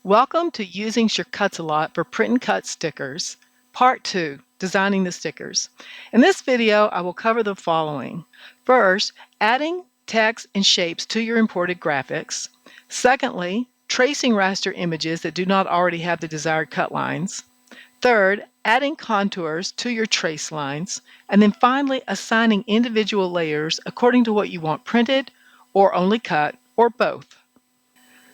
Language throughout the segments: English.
Welcome to Using SCAL for Print and Cut Stickers, Part 2, Designing the Stickers. In this video, I will cover the following. First, adding text and shapes to your imported graphics. Secondly, tracing raster images that do not already have the desired cut lines. Third, adding contours to your trace lines. And then finally, assigning individual layers according to what you want printed or only cut or both.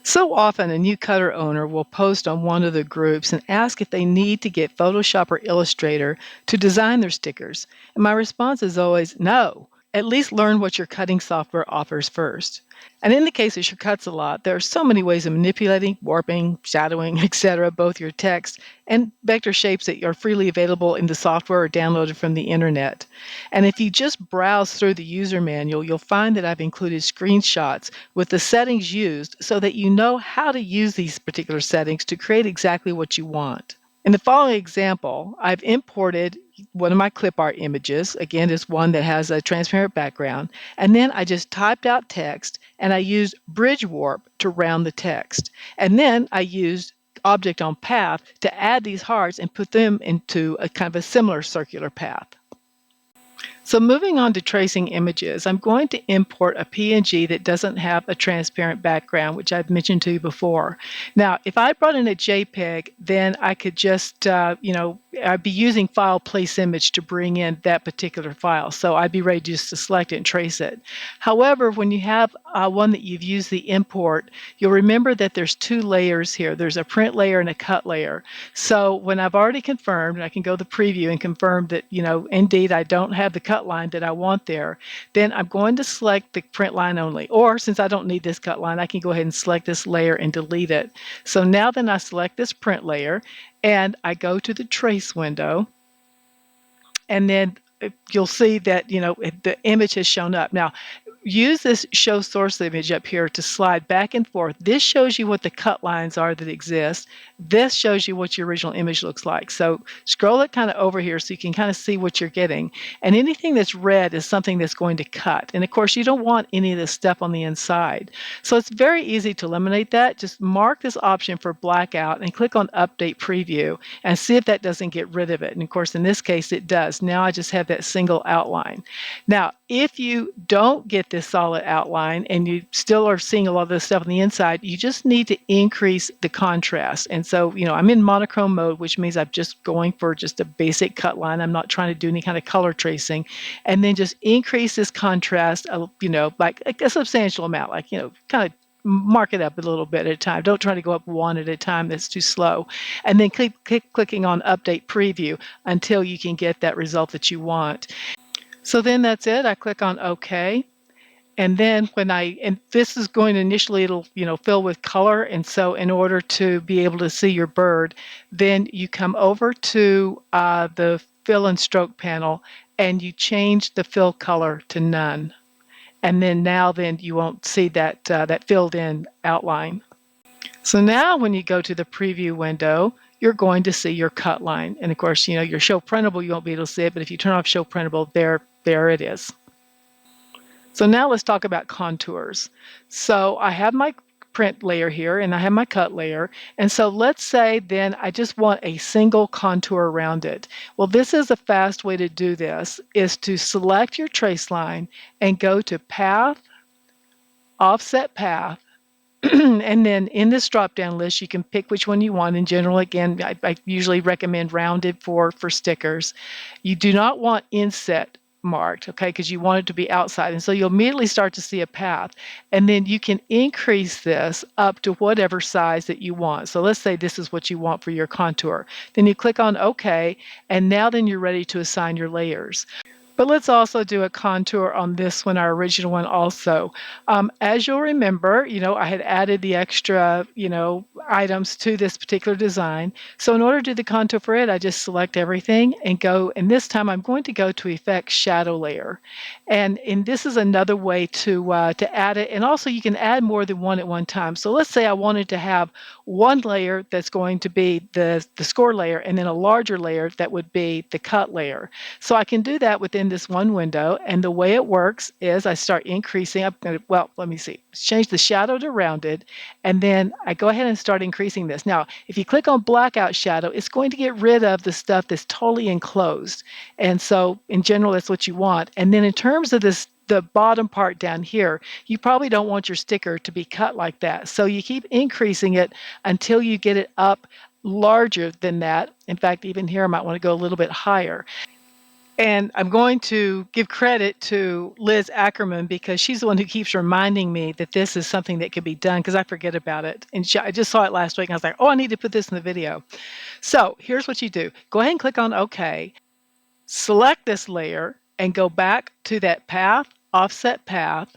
So often a new cutter owner will post on one of the groups and ask if they need to get Photoshop or Illustrator to design their stickers. And my response is always no. At least learn what your cutting software offers first. And in the case of SCAL, there are so many ways of manipulating, warping, shadowing, etc., both your text and vector shapes that are freely available in the software or downloaded from the internet. And if you just browse through the user manual, you'll find that I've included screenshots with the settings used so that you know how to use these particular settings to create exactly what you want. In the following example, I've imported one of my clip art images. Again, it's one that has a transparent background. And then I just typed out text and I used bridge warp to round the text. And then I used object on path to add these hearts and put them into a kind of a similar circular path. So moving on to tracing images, I'm going to import a PNG that doesn't have a transparent background, which I've mentioned to you before. Now, if I brought in a JPEG, then I could just, I'd be using file place image to bring in that particular file. So I'd be ready just to select it and trace it. However, when you have one that you've used the import, you'll remember that there's two layers here. There's a print layer and a cut layer. So when I've already confirmed, and I can go to the preview and confirm that, indeed I don't have the cut line that I want there, then I'm going to select the print line only. Or since I don't need this cut line, I can go ahead and select this layer and delete it. So now then I select this print layer and I go to the trace window, and then you'll see that the image has shown up. Now use this show source image up here to slide back and forth. This shows you what the cut lines are that exist. This shows you what your original image looks like. So scroll it kind of over here so you can kind of see what you're getting. And anything that's red is something that's going to cut. And of course, you don't want any of this stuff on the inside. So it's very easy to eliminate that. Just mark this option for blackout and click on Update Preview and see if that doesn't get rid of it. And of course, in this case, it does. Now I just have that single outline. Now, if you don't get this solid outline and you still are seeing a lot of this stuff on the inside, you just need to increase the contrast. And so, I'm in monochrome mode, which means I'm just going for just a basic cut line. I'm not trying to do any kind of color tracing. And then just increase this contrast, like a substantial amount, kind of mark it up a little bit at a time. Don't try to go up one at a time. That's too slow. And then keep clicking on Update Preview until you can get that result that you want. So then that's it. I click on OK. And then and this is going to initially, it'll, fill with color. And so in order to be able to see your bird, then you come over to the fill and stroke panel and you change the fill color to none. And then you won't see that, that filled in outline. So now when you go to the preview window, you're going to see your cut line. And of course, your show printable, you won't be able to see it, but if you turn off show printable, there it is. So now let's talk about contours. So I have my print layer here and I have my cut layer. And so let's say then I just want a single contour around it. Well, this is a fast way to do this, is to select your trace line and go to Path, Offset Path, and then in this drop-down list, you can pick which one you want. In general, again, I usually recommend rounded for stickers. You do not want inset marked, okay, because you want it to be outside. And so you'll immediately start to see a path. And then you can increase this up to whatever size that you want. So let's say this is what you want for your contour. Then you click on OK, and now then you're ready to assign your layers. But let's also do a contour on this one, our original one also. As you'll remember, I had added the extra, items to this particular design. So in order to do the contour for it, I just select everything and go, and this time I'm going to go to Effect Shadow Layer. And this is another way to add it. And also you can add more than one at one time. So let's say I wanted to have one layer that's going to be the score layer and then a larger layer that would be the cut layer. So I can do that within this one window, and the way it works is I start increasing. Let me see. Change the shadow to rounded, and then I go ahead and start start increasing this. Now, if you click on blackout shadow, it's going to get rid of the stuff that's totally enclosed. And so in general, that's what you want. And then in terms of this, the bottom part down here, you probably don't want your sticker to be cut like that. So you keep increasing it until you get it up larger than that. In fact, even here, I might want to go a little bit higher. And I'm going to give credit to Liz Ackerman because she's the one who keeps reminding me that this is something that can be done because I forget about it. And I just saw it last week and I was like, oh, I need to put this in the video. So here's what you do. Go ahead and click on OK. Select this layer and go back to that path, offset path.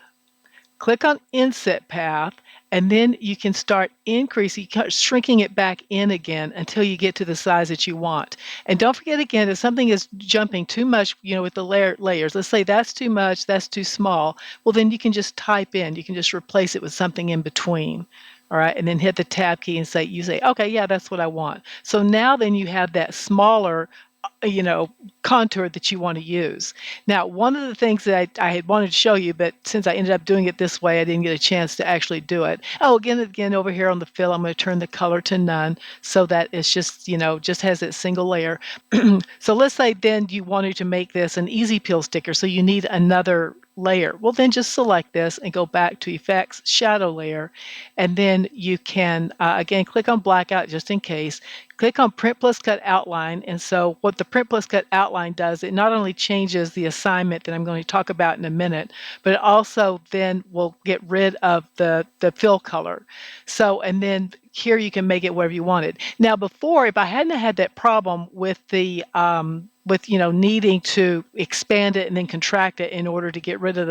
Click on Inset Path, and then you can start increasing, shrinking it back in again until you get to the size that you want. And don't forget again, if something is jumping too much, with the layers, let's say that's too much, that's too small, well then you can just type in, you can just replace it with something in between. All right, and then hit the tab key and say, okay, yeah, that's what I want. So now then you have that smaller contour that you want to use. Now, one of the things that I had wanted to show you, but since I ended up doing it this way, I didn't get a chance to actually do it. Oh, again, over here on the fill, I'm going to turn the color to none so that it's just, just has that single layer. So let's say then you wanted to make this an easy peel sticker, so you need another layer. Well, then just select this and go back to Effects, Shadow Layer, and then you can, again, click on Blackout just in case. Click on Print plus Cut Outline, and so what the Print plus Cut Outline does, it not only changes the assignment that I'm going to talk about in a minute, but it also then will get rid of the fill color. So, and then here you can make it whatever you wanted. Now, before, if I hadn't had that problem with the needing to expand it and then contract it in order to get rid of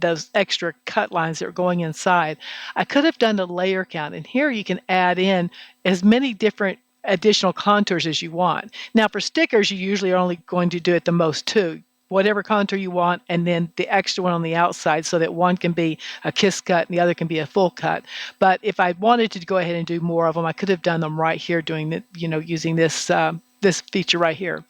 those extra cut lines that are going inside, I could have done a layer count. And here you can add in as many different additional contours as you want. Now, for stickers, you usually are only going to do at the most 2. Whatever contour you want, and then the extra one on the outside so that one can be a kiss cut and the other can be a full cut. But if I wanted to go ahead and do more of them, I could have done them right here doing the, using this this feature right here.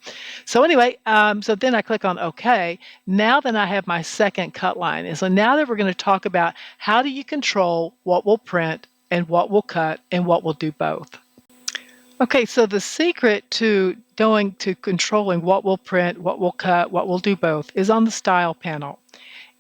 So anyway, so then I click on OK. Now then I have my second cut line. And so now that we're going to talk about how do you control what will print and what will cut and what will do both. Okay, so the secret to controlling what will print, what will cut, what will do both is on the Style panel.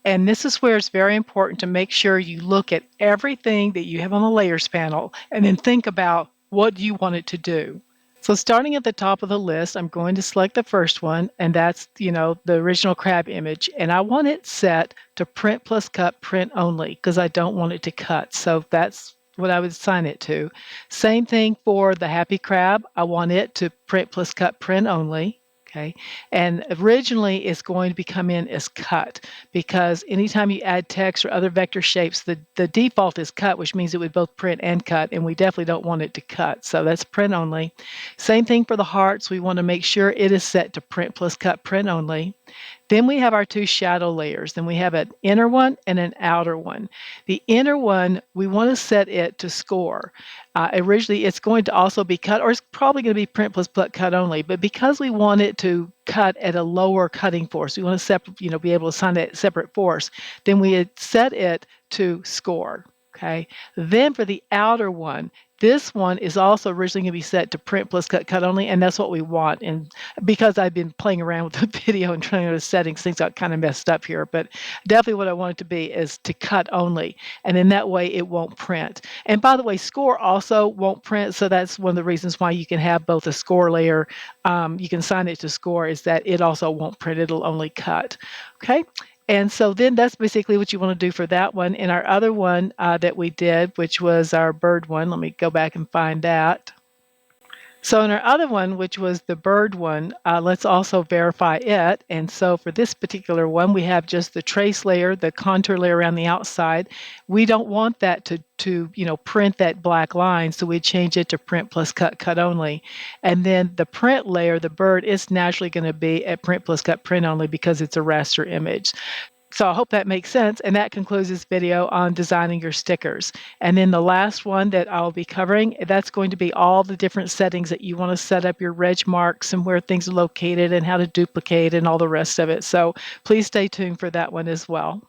And this is where it's very important to make sure you look at everything that you have on the Layers panel and then think about what you want it to do. So starting at the top of the list, I'm going to select the first one, and that's, the original crab image. And I want it set to Print plus Cut, Print only, because I don't want it to cut. So that's what I would assign it to. Same thing for the happy crab. I want it to Print plus Cut, Print only. Okay, and originally it's going to come in as cut because anytime you add text or other vector shapes, the default is cut, which means it would both print and cut, and we definitely don't want it to cut. So that's print only. Same thing for the hearts. We want to make sure it is set to Print plus Cut, Print only. Then we have our 2 shadow layers. Then we have an inner one and an outer one. The inner one, we want to set it to score. Originally, it's going to also be cut, or it's probably going to be Print plus Cut only. But because we want it to cut at a lower cutting force, we want to be able to assign that separate force, then we had set it to score. Okay. Then for the outer one, this one is also originally going to be set to Print plus Cut only, and that's what we want. And because I've been playing around with the video and trying to settings, things got kind of messed up here. But definitely what I want it to be is to cut only, and then that way it won't print. And by the way, score also won't print, so that's one of the reasons why you can have both a score layer. You can assign it to score, is that it also won't print; it'll only cut. Okay. And so then that's basically what you want to do for that one. And our other one that we did, which was our bird one, let me go back and find that. So in our other one, which was the bird one, let's also verify it. And so for this particular one, we have just the trace layer, the contour layer around the outside. We don't want that to print that black line, so we change it to Print plus Cut only. And then the print layer, the bird, is naturally going to be at Print plus Cut, Print only because it's a raster image. So I hope that makes sense, and that concludes this video on designing your stickers. And then the last one that I'll be covering, that's going to be all the different settings that you want to set up your reg marks and where things are located and how to duplicate and all the rest of it. So please stay tuned for that one as well.